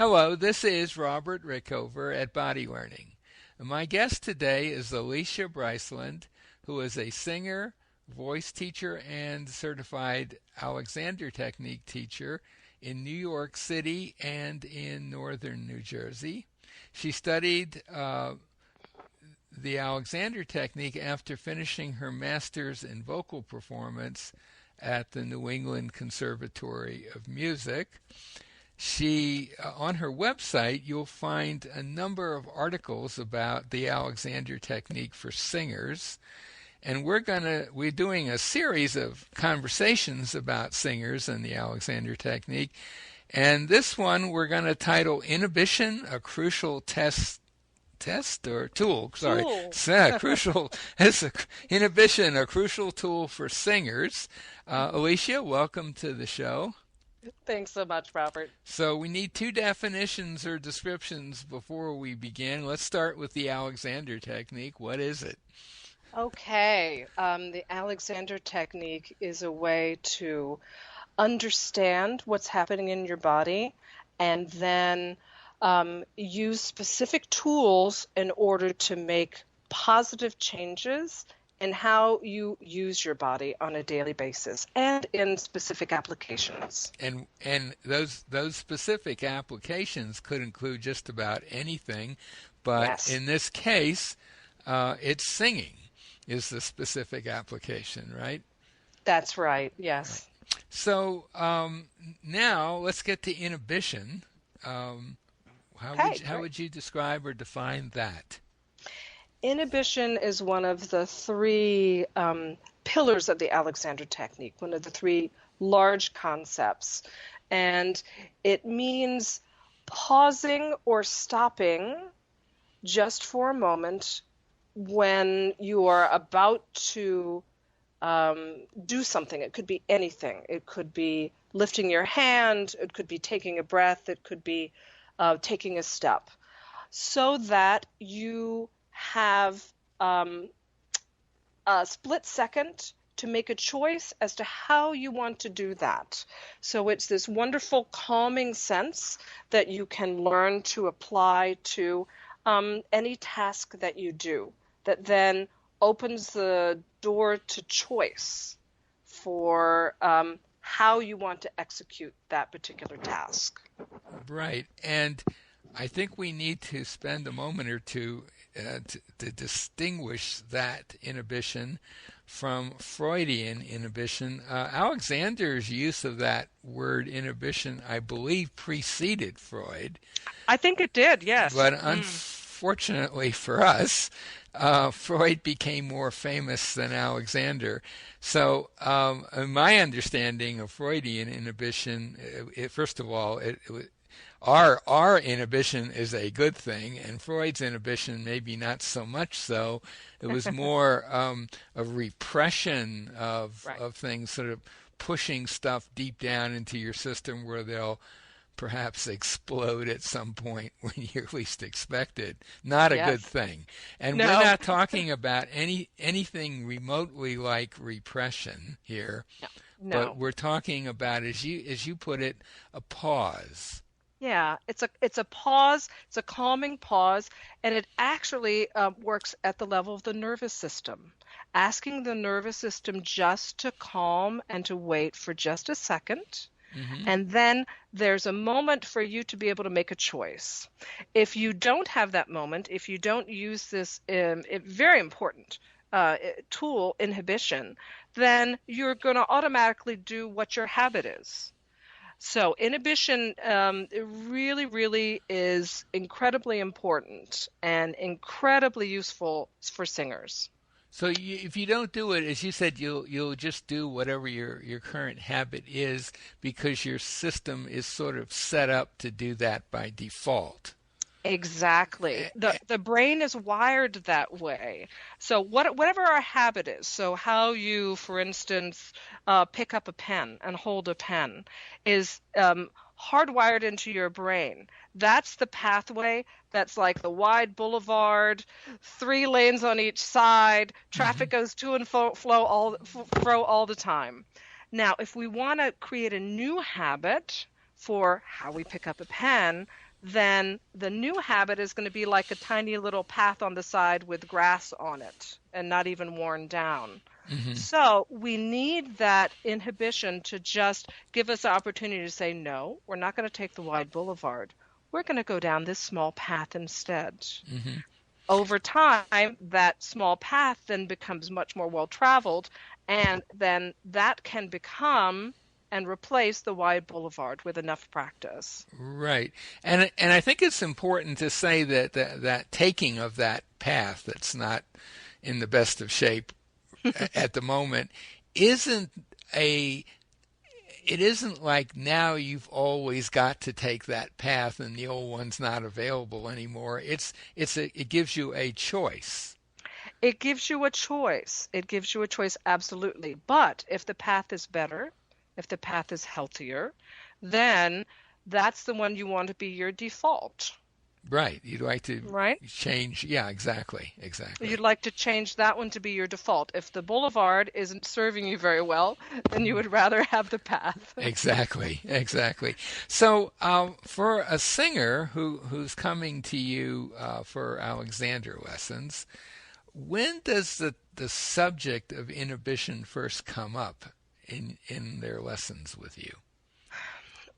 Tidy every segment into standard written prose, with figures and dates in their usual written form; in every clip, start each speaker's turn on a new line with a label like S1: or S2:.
S1: Hello, this is Robert Rickover at Body Learning. My guest today is Alicia Bryceland, who is a singer, voice teacher, and certified Alexander Technique teacher in New York City and in northern New Jersey. She studied the Alexander Technique after finishing her master's in vocal performance at the New England Conservatory of Music. On her website, you'll find a number of articles about the Alexander Technique for singers, and we're doing a series of conversations about singers and the Alexander Technique. And this one we're going to title "Inhibition: A Crucial Test or Tool." Sorry, crucial. Inhibition: A Crucial Tool for Singers. Alicia, welcome to the show.
S2: Thanks so much, Robert.
S1: So we need two definitions or descriptions before we begin. Let's start with the Alexander Technique. What is it?
S2: Okay, the Alexander Technique is a way to understand what's happening in your body and then use specific tools in order to make positive changes in how you use your body on a daily basis and in specific applications.
S1: And those specific applications could include just about anything, but
S2: Yes.
S1: in this case, it's singing is the specific application, right?
S2: That's right, yes.
S1: So now let's get to inhibition. How would you describe or define that?
S2: Inhibition is one of the three pillars of the Alexander Technique, one of the three large concepts. And it means pausing or stopping just for a moment when you are about to do something. It could be anything. It could be lifting your hand. It could be taking a breath. It could be taking a step, so that you have a split second to make a choice as to how you want to do that. So it's this wonderful calming sense that you can learn to apply to any task that you do, that then opens the door to choice for how you want to execute that particular task.
S1: Right. And I think we need to spend a moment or two to distinguish that inhibition from Freudian inhibition. Alexander's use of that word inhibition, I believe, preceded Freud.
S2: I think it did, yes.
S1: But unfortunately for us, Freud became more famous than Alexander. So my understanding of Freudian inhibition, first of all, our inhibition is a good thing, and Freud's inhibition maybe not so much so. It was more a repression of things, sort of pushing stuff deep down into your system where they'll perhaps explode at some point when you least expect it. Not a good thing. And
S2: No.
S1: we're not talking about anything remotely like repression here,
S2: No.
S1: but we're talking about, as you put it, a pause.
S2: Yeah, it's a pause, it's a calming pause, and it actually works at the level of the nervous system. Asking the nervous system just to calm and to wait for just a second, and then there's a moment for you to be able to make a choice. If you don't have that moment, if you don't use this very important tool, inhibition, then you're going to automatically do what your habit is. So inhibition really, really is incredibly important and incredibly useful for singers.
S1: So if you don't do it, as you said, you'll just do whatever your current habit is because your system is sort of set up to do that by default.
S2: Exactly. The brain is wired that way. So whatever our habit is, so how you, for instance, pick up a pen and hold a pen is hardwired into your brain. That's the pathway that's like the wide boulevard, 3 lanes on each side, traffic goes to and fro all the time. Now, if we want to create a new habit for how we pick up a pen, then the new habit is going to be like a tiny little path on the side with grass on it and not even worn down.
S1: Hmm.
S2: So we need that inhibition to just give us the opportunity to say, no, we're not going to take the wide boulevard. We're going to go down this small path instead.
S1: Hmm.
S2: Over time, that small path then becomes much more well traveled, and then that can become and replace the wide boulevard with enough practice.
S1: Right. And I think it's important to say that that taking of that path that's not in the best of shape at the moment isn't a it isn't like now you've always got to take that path and the old one's not available anymore. It gives you a choice.
S2: It gives you a choice. It gives you a choice, absolutely. But if the path is better, if the path is healthier, then that's the one you want to be your default,
S1: Right. You'd like to
S2: right?
S1: change. Yeah, exactly. Exactly.
S2: You'd like to change that one to be your default. If the boulevard isn't serving you very well, then you would rather have the path.
S1: Exactly, exactly. So, for a singer who's coming to you for Alexander lessons, when does the subject of inhibition first come up in their lessons with you?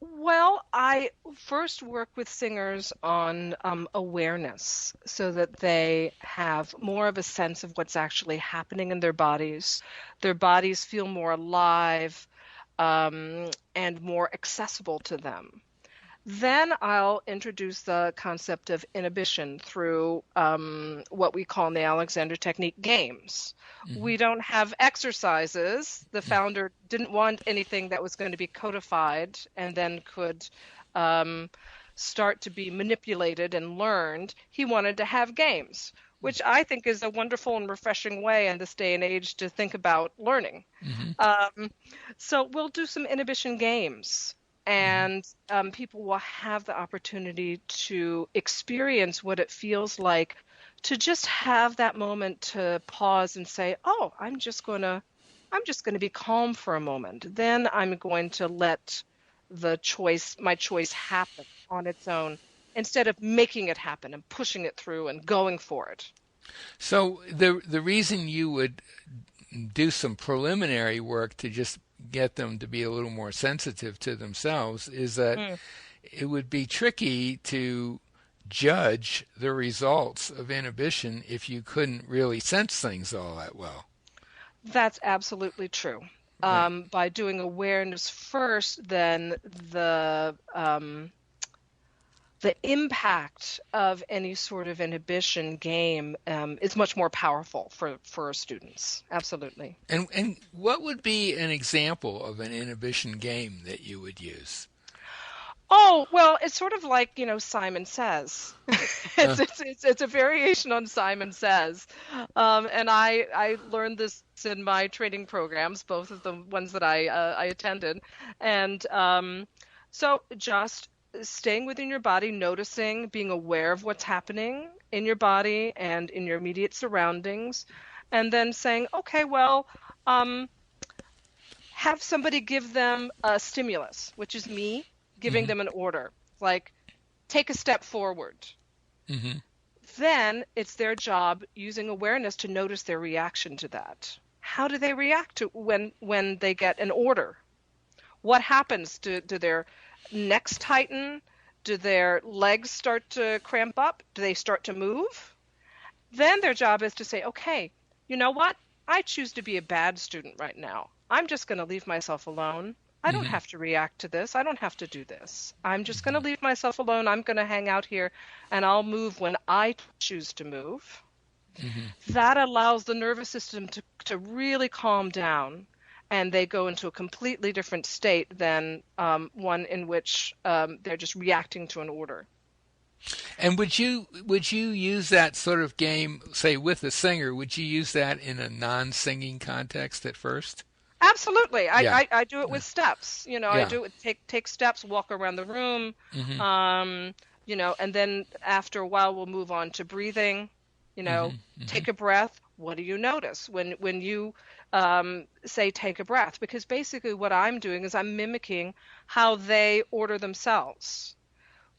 S2: Well, I first work with singers on awareness so that they have more of a sense of what's actually happening in their bodies. Their bodies feel more alive and more accessible to them. Then I'll introduce the concept of inhibition through what we call in the Alexander Technique games.
S1: Hmm.
S2: We don't have exercises. The founder didn't want anything that was going to be codified and then could um, start to be manipulated and learned. He wanted to have games, which I think is a wonderful and refreshing way in this day and age to think about learning.
S1: Hmm.
S2: Um, so we'll do some inhibition games,
S1: Hmm.
S2: and people will have the opportunity to experience what it feels like to just have that moment to pause and say, "Oh, I'm just going to be calm for a moment. Then I'm going to let my choice happen on its own instead of making it happen and pushing it through and going for it."
S1: So the reason you would do some preliminary work to just get them to be a little more sensitive to themselves is that
S2: Mm.
S1: it would be tricky to judge the results of inhibition if you couldn't really sense things all that well.
S2: That's absolutely true.
S1: Right.
S2: By doing awareness first, then the impact of any sort of inhibition game is much more powerful for students. Absolutely.
S1: And what would be an example of an inhibition game that you would use?
S2: Oh, well, it's sort of like, Simon Says.
S1: Uh,
S2: It's a variation on Simon Says. And I learned this in my training programs, both of the ones that I attended. And so just staying within your body, noticing, being aware of what's happening in your body and in your immediate surroundings, and then saying, okay, well, um, have somebody give them a stimulus, which is me giving
S1: hmm.
S2: them an order, like take a step forward.
S1: Hmm.
S2: Then it's their job using awareness to notice their reaction to that. How do they react to when they get an order? What happens? Do their necks tighten? Do their legs start to cramp up? Do they start to move? Then their job is to say, okay, you know what? I choose to be a bad student right now. I'm just going to leave myself alone. I don't
S1: Hmm.
S2: have to react to this. I don't have to do this. I'm just going to
S1: Hmm.
S2: leave myself alone. I'm going to hang out here and I'll move when I choose to move.
S1: Hmm.
S2: That allows the nervous system to really calm down, and they go into a completely different state than one in which they're just reacting to an order.
S1: And would you use that sort of game, say with a singer? Would you use that in a non-singing context at first?
S2: Absolutely.
S1: Yeah.
S2: I do it
S1: Yeah.
S2: with steps. I
S1: Yeah.
S2: do it take steps, walk around the room,
S1: Hmm.
S2: um, and then after a while we'll move on to breathing, you know,
S1: Hmm. Hmm.
S2: take a breath. What do you notice when you say take a breath? Because basically what I'm doing is I'm mimicking how they order themselves.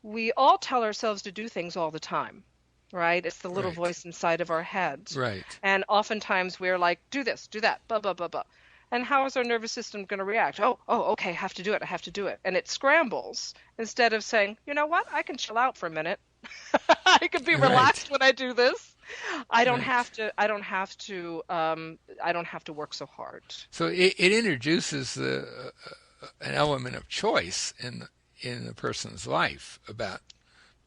S2: we all tell ourselves to do things all the time, right? It's the little
S1: Right.
S2: voice inside of our heads.
S1: Right.
S2: And oftentimes we're like, do this, do that, blah, blah, blah, blah. And how is our nervous system going to react? Oh, okay, I have to do it. I have to do it. And it scrambles instead of saying, you know what? I can chill out for a minute. I can be
S1: Right.
S2: relaxed when I do this. I don't
S1: Right.
S2: have to, I don't have to, I don't have to work so hard.
S1: So it introduces an element of choice in a person's life about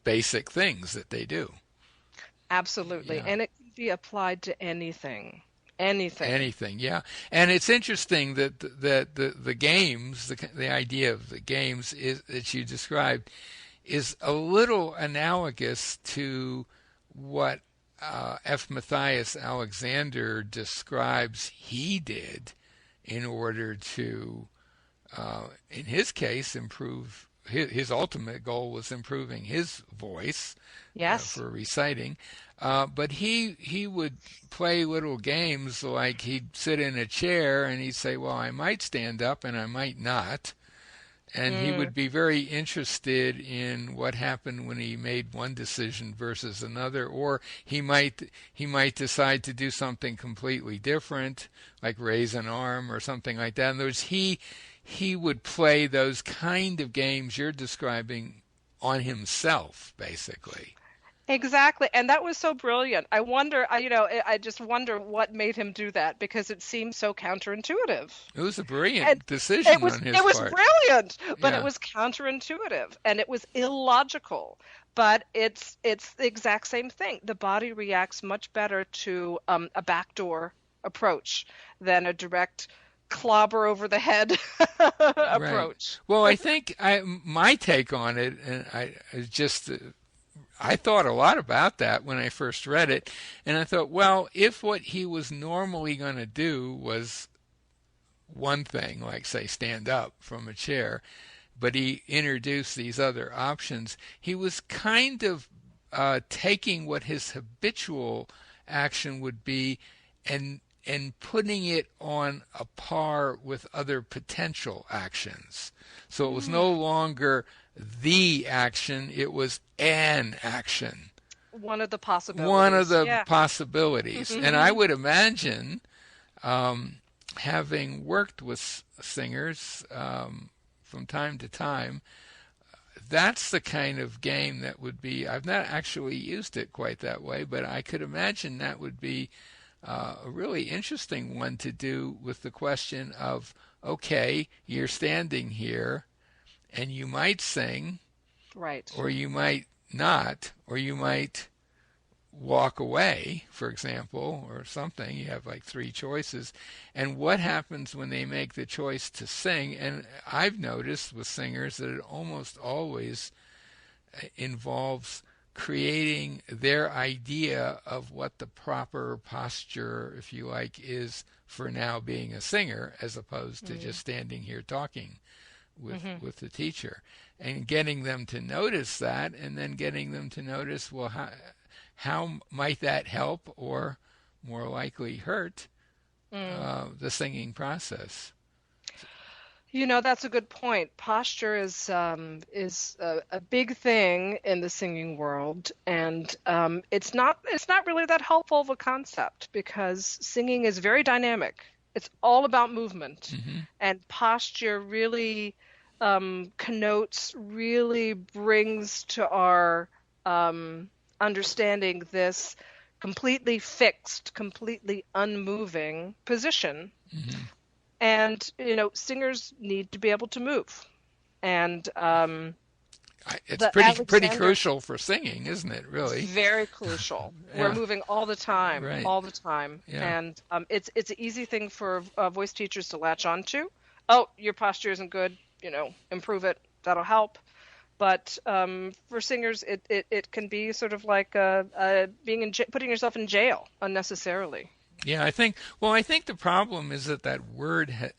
S1: basic things that they do.
S2: Absolutely.
S1: Yeah.
S2: And it can be applied to anything. Anything.
S1: Anything, yeah, and it's interesting that the games, the idea of the games is that you described is a little analogous to what F. Matthias Alexander describes he did in order to, in his case, improve. His ultimate goal was improving his voice
S2: Yes.
S1: for reciting. But he would play little games like he'd sit in a chair and he'd say, "Well, I might stand up and I might not." And he
S2: Mm,
S1: would be very interested in what happened when he made one decision versus another, or he might decide to do something completely different, like raise an arm or something like that. In other words, he would play those kind of games you're describing on himself, basically.
S2: exactly. And that was so brilliant. I wonder, I just wonder what made him do that because it seems so counterintuitive.
S1: It was a
S2: And
S1: brilliant
S2: it
S1: decision
S2: was
S1: on his
S2: it was
S1: part.
S2: brilliant, but it
S1: Yeah,
S2: was counterintuitive and it was illogical. But it's the exact same thing. The body reacts much better to a backdoor approach than a direct clobber over the head
S1: right.
S2: approach.
S1: Well, I think my take on it, and I just I thought a lot about that when I first read it, and I thought, well, if what he was normally going to do was one thing, like say stand up from a chair, but he introduced these other options, he was kind of taking what his habitual action would be and putting it on a par with other potential actions. So it was
S2: Mm,
S1: no longer the action, it was an action,
S2: one of the
S1: one of
S2: possibilities.
S1: the
S2: Yeah.
S1: possibilities. And I would imagine, having worked with singers from time to time, that's the kind of game that would be. I've not actually used it quite that way, but I could imagine that would be a really interesting one to do with the question of, okay, you're standing here and you might sing,
S2: Right.
S1: or you might not, or you might walk away, for example, or something. You have like three choices. And what happens when they make the choice to sing? And I've noticed with singers that it almost always involves creating their idea of what the proper posture, if you like, is for now being a singer, as opposed to
S2: Mm,
S1: just standing here talking
S2: hmm
S1: with the teacher, and getting them to notice that, and then getting them to notice, well, how might that help or more likely hurt
S2: mm.
S1: the singing process?
S2: That's a good point. Posture is a big thing in the singing world, and it's not really that helpful of a concept because singing is very dynamic. It's all about movement,
S1: Hmm.
S2: and posture really connotes, really brings to our understanding this completely fixed, completely unmoving position.
S1: Hmm.
S2: And singers need to be able to move. And
S1: It's
S2: the
S1: pretty
S2: Alexander,
S1: crucial for singing, isn't it? Really?
S2: very crucial. We're
S1: Yeah.
S2: moving
S1: Right.
S2: all the time,
S1: Yeah.
S2: and it's an easy thing for voice teachers to latch onto. Oh, your posture isn't good. Improve it. That'll help. But for singers, it can be sort of like being putting yourself in jail unnecessarily.
S1: Yeah. I think the problem is that word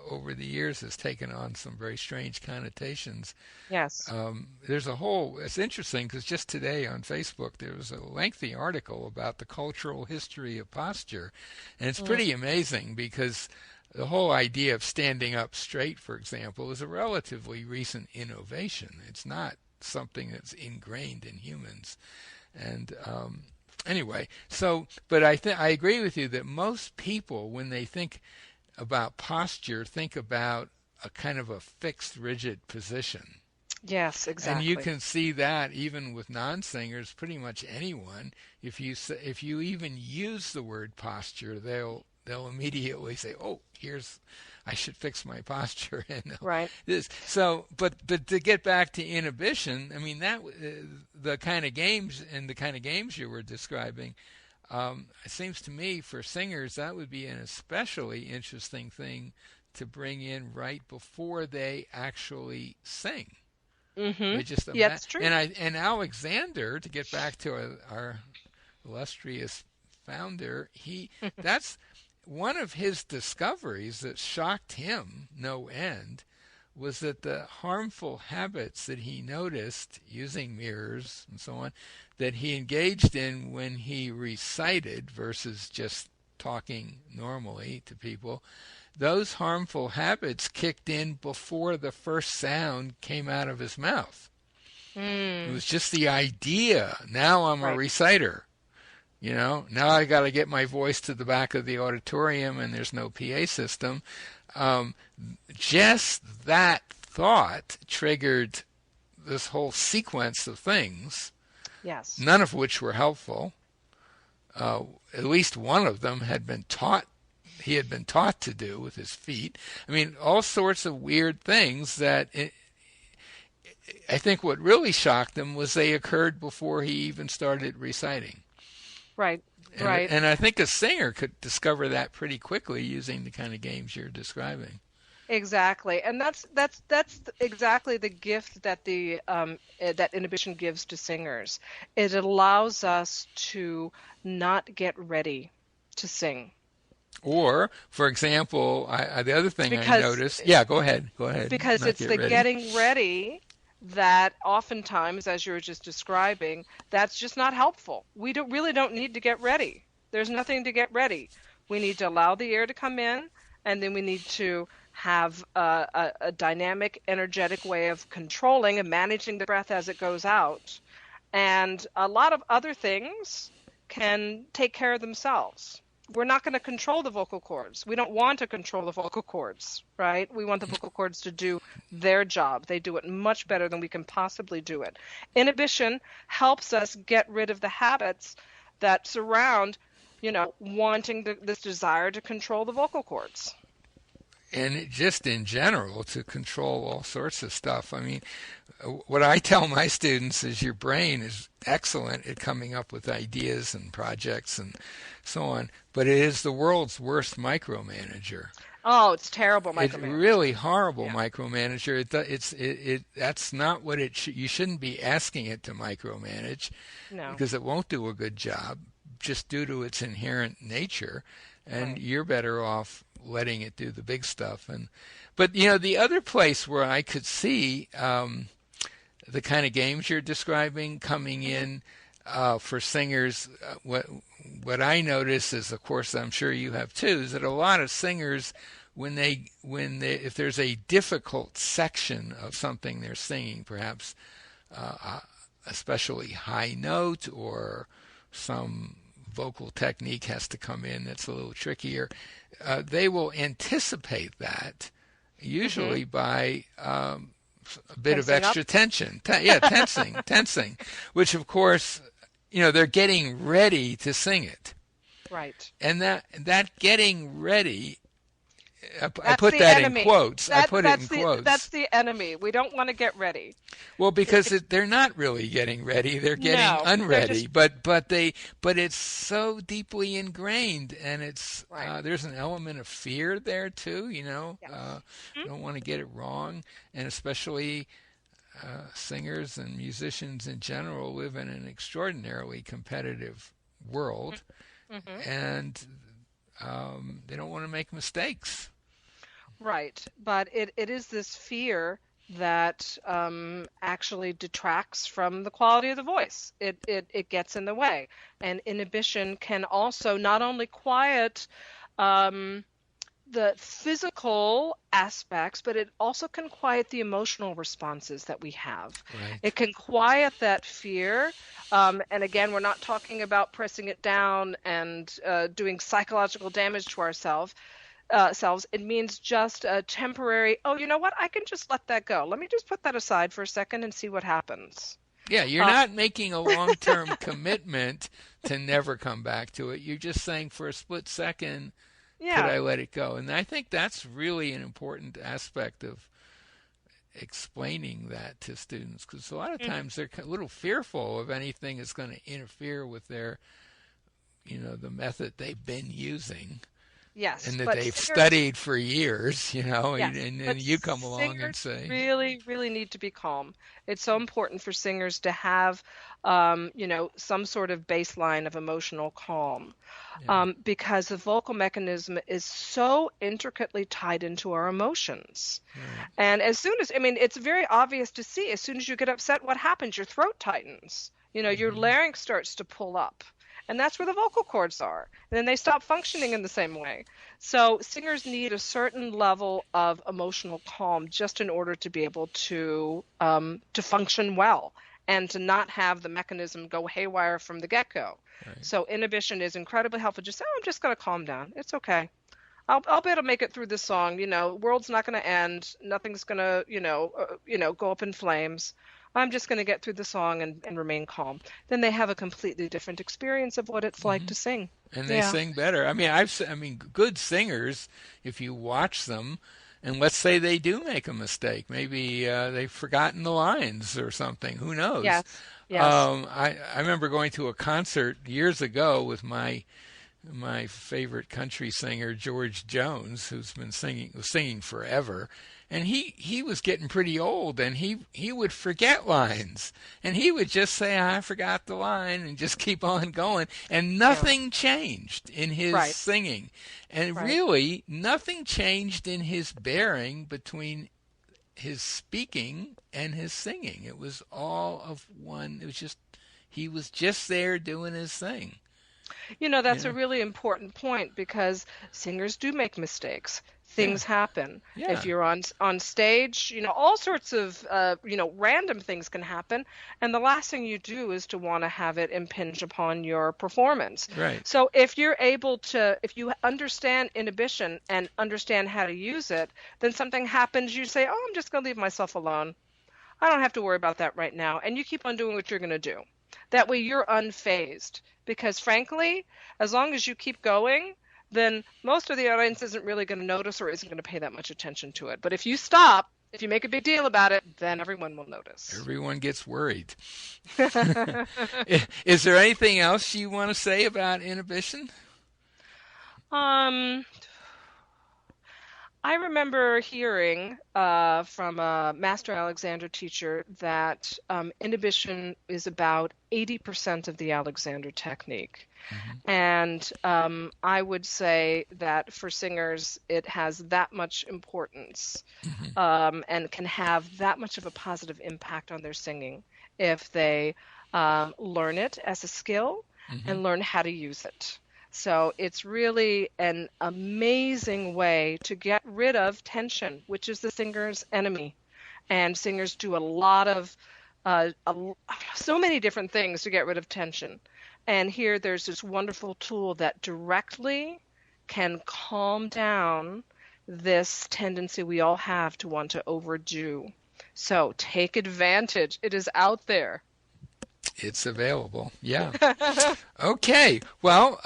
S1: over the years has taken on some very strange connotations.
S2: Yes.
S1: It's interesting because just today on Facebook there was a lengthy article about the cultural history of posture. And it's
S2: Mm,
S1: pretty amazing because the whole idea of standing up straight, for example, is a relatively recent innovation. It's not something that's ingrained in humans. And anyway, so but I agree with you that most people, when they think about posture, think about a kind of a fixed, rigid position.
S2: Yes,
S1: And you
S2: exactly.
S1: can see that even with non-singers, pretty much anyone. If you even use the word posture, they'll immediately say, "Oh, here's I should fix my posture." And
S2: Right.
S1: this so, but to get back to inhibition, I mean that the kind of games you were describing, it seems to me for singers that would be an especially interesting thing to bring in right before they actually sing. They just
S2: Yeah, it's true.
S1: and Alexander, to get back to our illustrious founder, he that's one of his discoveries that shocked him no end was that the harmful habits that he noticed using mirrors and so on that he engaged in when he recited versus just talking normally to people, those harmful habits kicked in before the first sound came out of his mouth. It
S2: Mm,
S1: was just the idea. Now I'm a
S2: right.
S1: reciter. Now I got to get my voice to the back of the auditorium and there's no PA system. Um, just that thought triggered this whole sequence of things,
S2: Yes.
S1: none of which were helpful. At least one of them he had been taught to do with his feet. I mean, all sorts of weird things I think what really shocked him was they occurred before he even started reciting.
S2: Right.
S1: And
S2: Right.
S1: and I think a singer could discover that pretty quickly using the kind of games you're describing.
S2: Exactly. And that's exactly the gift that the that inhibition gives to singers. It allows us to not get ready to sing.
S1: Or, for example, the other thing I
S2: Because
S1: noticed, yeah, go ahead,
S2: because
S1: not
S2: it's
S1: get
S2: the
S1: ready.
S2: getting ready that oftentimes, as you were just describing, that's just not helpful. We really don't need to get ready. There's nothing to get ready. We need to allow the air to come in, and then we need to have a dynamic, energetic way of controlling and managing the breath as it goes out. And a lot of other things can take care of themselves. We're not going to control the vocal cords. We don't want to control the vocal cords, right? We want the vocal cords to do their job. They do it much better than we can possibly do it. Inhibition helps us get rid of the habits that surround, wanting this desire to control the vocal cords.
S1: And just in general, to control all sorts of stuff. I mean, what I tell my students is your brain is excellent at coming up with ideas and projects and so on, but it is the world's worst micromanager.
S2: Oh, it's terrible
S1: It's
S2: micromanaging.
S1: really horrible
S2: Yeah.
S1: micromanager. That's not what you shouldn't be asking it to micromanage
S2: No.
S1: because it won't do a good job just due to its inherent nature, and
S2: Right.
S1: you're better off letting it do the big stuff. But the other place where I could see the kind of games you're describing coming
S2: Hmm.
S1: in for singers, what I notice is, of course, I'm sure you have too, is that a lot of singers, if there's a difficult section of something they're singing, perhaps especially high note or some vocal technique has to come in that's a little trickier, they will anticipate that
S2: Hmm.
S1: usually by a bit of
S2: Tensing up.
S1: extra tension. Yeah, tensing, which of course, they're getting ready to sing it.
S2: Right.
S1: And that getting ready, I
S2: That's
S1: put
S2: the
S1: that in
S2: enemy.
S1: quotes. I put it in
S2: That's
S1: quotes.
S2: the enemy. We don't want to get ready.
S1: Well, because
S2: It,
S1: they're not really getting ready; they're getting
S2: no, they're
S1: unready.
S2: just
S1: But it's so deeply ingrained, and
S2: right.
S1: there's an element of fear there too.
S2: Yes.
S1: You don't want to get it wrong, and especially singers and musicians in general live in an extraordinarily competitive world,
S2: Hmm.
S1: and they don't want to make mistakes.
S2: Right. But it is this fear that actually detracts from the quality of the voice. It gets in the way. And inhibition can also not only quiet um, the physical aspects, but it also can quiet the emotional responses that we have.
S1: Right.
S2: It can quiet that fear. And again, we're not talking about pressing it down and doing psychological damage to ourselves. Selves. It means just a temporary, oh, you know what? I can just let that go. Let me just put that aside for a second and see what happens.
S1: Yeah, you're
S2: Uh,
S1: not making a long-term commitment to never come back to it. You're just saying for a split second, could
S2: yeah.
S1: I let it go? And I think that's really an important aspect of explaining that to students, because a lot of
S2: Mhm.
S1: times they're a little fearful of anything that's going to interfere with their, the method they've been using
S2: Yes,
S1: and that
S2: but
S1: they've
S2: singers,
S1: studied for years,
S2: yes,
S1: and
S2: but
S1: you come along and
S2: singers
S1: say,
S2: really, really need to be calm. It's so important for singers to have, some sort of baseline of emotional calm,
S1: yeah,
S2: because the vocal mechanism is so intricately tied into our emotions.
S1: right,
S2: And as soon as, I mean, it's very obvious to see, as soon as you get upset, what happens? Your throat tightens. Your
S1: hmm,
S2: larynx starts to pull up. And that's where the vocal cords are. And then they stop functioning in the same way. So singers need a certain level of emotional calm just in order to be able to function well and to not have the mechanism go haywire from the get-go.
S1: right.
S2: So inhibition is incredibly helpful. Just say, oh, I'm just going to calm down. It's okay. I'll be able to make it through this song. World's not going to end. Nothing's going to, go up in flames. I'm just going to get through the song and remain calm. Then they have a completely different experience of what it's like
S1: Hmm.
S2: to sing.
S1: And they
S2: Yeah.
S1: sing better. I mean, good singers, if you watch them, and let's say they do make a mistake, maybe they've forgotten the lines or something. Who knows?
S2: Yes. Yes.
S1: I remember going to a concert years ago with my favorite country singer George Jones, who's been singing forever, and he was getting pretty old, and he would forget lines, and he would just say I forgot the line and just keep on going, and
S2: Yeah.
S1: nothing changed in his
S2: Right.
S1: singing, and
S2: Right.
S1: really nothing changed in his bearing between his speaking and his singing. It was all of one. It was just he was just there doing his thing.
S2: That's a
S1: Yeah.
S2: really important point because singers do make mistakes.
S1: Yeah.
S2: Things happen. If
S1: Yeah.
S2: you're on stage, all sorts of random things can happen, and the last thing you do is to want to have it impinge upon your performance.
S1: Right.
S2: So if you understand inhibition and understand how to use it, then something happens, you say, "Oh, I'm just going to leave myself alone. I don't have to worry about that right now," and you keep on doing what you're going to do. That way you're unfazed. Because frankly, as long as you keep going, then most of the audience isn't really going to notice or isn't going to pay that much attention to it. But if you stop, if you make a big deal about it, then everyone will notice.
S1: Everyone gets worried. Is there anything else you want to say about inhibition?
S2: um, I remember hearing from a Master Alexander teacher that inhibition is about 80% of the Alexander technique.
S1: Hmm.
S2: And I would say that for singers, it has that much importance,
S1: Hmm.
S2: and can have that much of a positive impact on their singing if they learn it as a skill
S1: Hmm.
S2: and learn how to use it. So it's really an amazing way to get rid of tension, which is the singer's enemy. And singers do a lot of so many different things to get rid of tension. And here there's this wonderful tool that directly can calm down this tendency we all have to want to overdo. So take advantage. It is out there.
S1: It's available. Yeah. Okay. Well,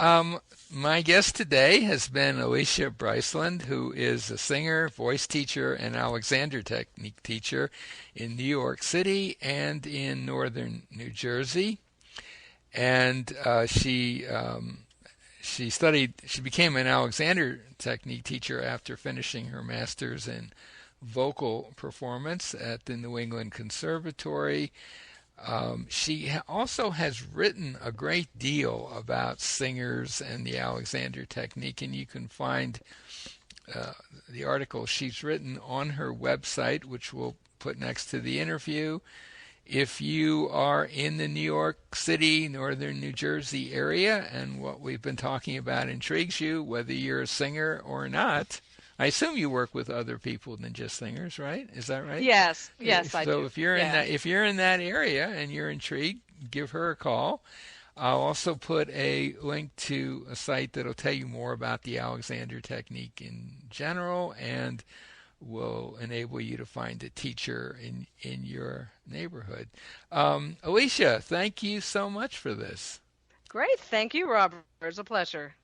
S1: my guest today has been Alicia Bryceland, who is a singer, voice teacher, and Alexander Technique teacher in New York City and in northern New Jersey. And she became an Alexander Technique teacher after finishing her master's in vocal performance at the New England Conservatory. She also has written a great deal about singers and the Alexander Technique, and you can find the article she's written on her website, which we'll put next to the interview. If you are in the New York City, northern New Jersey area, and what we've been talking about intrigues you, whether you're a singer or not, I assume you work with other people than just singers, right? Is that right?
S2: Yes, yes, I
S1: So
S2: do. Yeah.
S1: if you're in that area and you're intrigued, give her a call. I'll also put a link to a site that'll tell you more about the Alexander technique in general and will enable you to find a teacher in your neighborhood. Alicia, thank you so much for this.
S2: Great. Thank you, Robert. It's a pleasure.